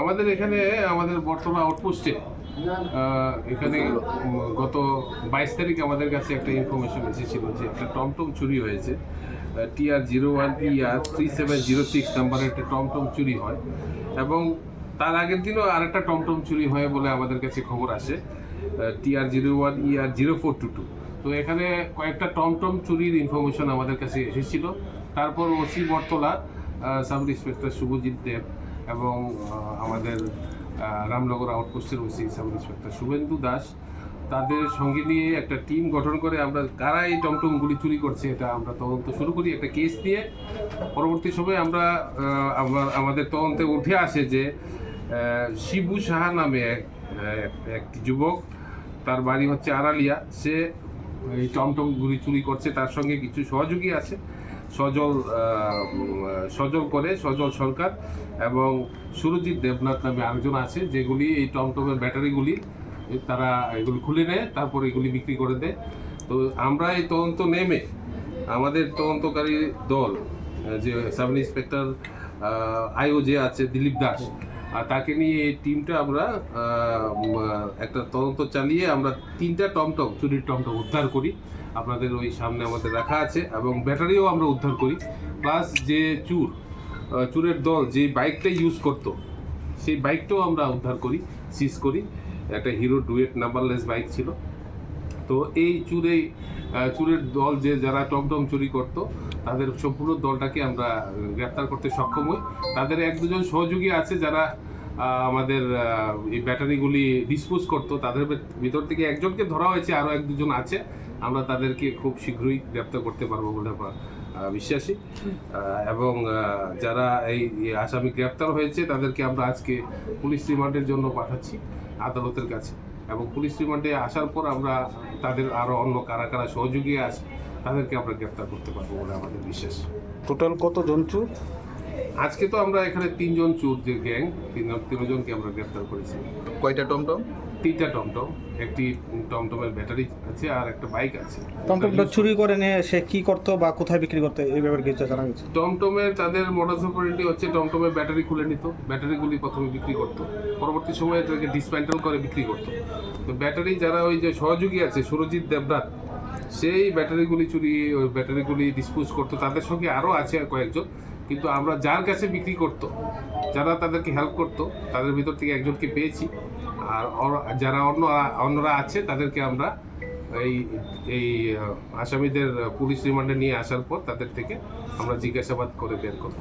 আমাদের এখানে আমাদের বর্তমান আউটপোস্টে এখানে গত 22 তারিখ আমাদের কাছে একটা ইনফরমেশন এসেছিল যে একটা টমটম চুরি হয়েছে। TR01ER 3706 নাম্বারের একটা টমটম চুরি হয় এবং তার আগের দিনও আরেকটা টমটম চুরি হয় বলে আমাদের কাছে খবর আসে, TR01ER 0422। তো এখানে কয়েকটা টমটম চুরির ইনফরমেশন আমাদের কাছে এসেছিল। তারপর OC Battala sub inspector Shubhajit Deb এবং আমাদের রামনগর আউটপোস্টের OC sub inspector Shubhendu Das তাদের সঙ্গে নিয়ে একটা টিম গঠন করে আমরা কারা এই টমটমগুলি চুরি করছে এটা আমরা তদন্ত শুরু করি একটা কেস দিয়ে। পরবর্তী সময়ে আমরা আমাদের তদন্তে উঠে আসে যে শিবু সাহা নামে একটি যুবক, তার বাড়ি হচ্ছে আড়ালিয়া, সে এই টমটমগুলি চুরি করছে। তার সঙ্গে কিছু সহযোগী আছে, সজল সরকার এবং সুরজিৎ দেবনাথ নামে আরেকজন আছে, যেগুলি এই টমটমের ব্যাটারিগুলি তারা এগুলি খুলে নেয়, তারপর এগুলি বিক্রি করে দেয়। তো আমরা এই তদন্ত নেমে আমাদের তদন্তকারী দল যে সাব ইন্সপেক্টর আইও যে আছে দিলীপ দাস, আর তাকে নিয়ে এই টিমটা আমরা একটা তদন্ত চালিয়ে আমরা 3টা চুরির টমটম উদ্ধার করি। আপনাদের ওই সামনে আমাদের রাখা আছে এবং ব্যাটারিও আমরা উদ্ধার করি। প্লাস যে চুরের দল যে বাইকটা ইউজ করতো সেই বাইকটাও আমরা উদ্ধার করি, সিজ করি। একটা হিরো ডুয়েট নাম্বারলেস বাইক ছিল। তো এই চুরের দল যারা টমটম চুরি করতো তাদের সম্পূর্ণ দলটাকে আমরা গ্রেপ্তার করতে সক্ষম হই। তাদের 1-2জন সহযোগী আছে যারা আমাদের এই ব্যাটারিগুলি ডিসপোজ করতো, তাদের ভিতর থেকে একজনকে ধরা হয়েছে, আরও 1-2জন আছে। আমরা তাদেরকে খুব শীঘ্রই গ্রেপ্তার করতে পারবো বলে আমরা বিশ্বাসী। এবং যারা এই আসামি গ্রেপ্তার হয়েছে তাদেরকে আমরা আজকে পুলিশ রিমান্ডের জন্য পাঠাচ্ছি আদালতের কাছে, এবং পুলিশ রিমান্ডে আসার পর আমরা তাদের আরও অন্য কারা কারা সহযোগী আছে তাদেরকে আমরা গ্রেপ্তার করতে পারবো বলে আমাদের বিশ্বাস। টোটাল কতজন চোর? আজকে তো আমরা এখানে 3জন চোর যে গ্যাং, 3জনকে আমরা গ্রেপ্তার করেছি। কয়টা টমটম? 3টা টমটম, একটি টমটমের ব্যাটারি আছে আর একটা বাইক আছে। টমটমটা চুরি করে নিয়ে সে কি করতো বা কোথায় বিক্রি করতো এই ব্যাপারে কিছু জানা গেছে? টমটমের তাদের মোডাস অপারেন্ডি হচ্ছে টমটমের ব্যাটারি খুলে নিত, ব্যাটারিগুলি প্রথমে বিক্রি করতো, পরবর্তী সময়ে এটাকে ডিসম্যান্টেল করে বিক্রি করতো। তো ব্যাটারি যারা ওই যে সহযোগী আছে সুরজিৎ দেবনাথ, সেই ওই ব্যাটারিগুলি ডিসপোজ করতো। তাদের সঙ্গে আরও আছে কয়েকজন, কিন্তু আমরা যার কাছে বিক্রি করতো, যারা তাদেরকে হেল্প করতো, তাদের ভিতর থেকে একজনকে পেয়েছি। আর যারা অন্যরা আছে তাদেরকে আমরা এই আসামিদের পুলিশ রিমান্ডে নিয়ে আসার পর তাদের থেকে আমরা জিজ্ঞাসাবাদ করে বের করব।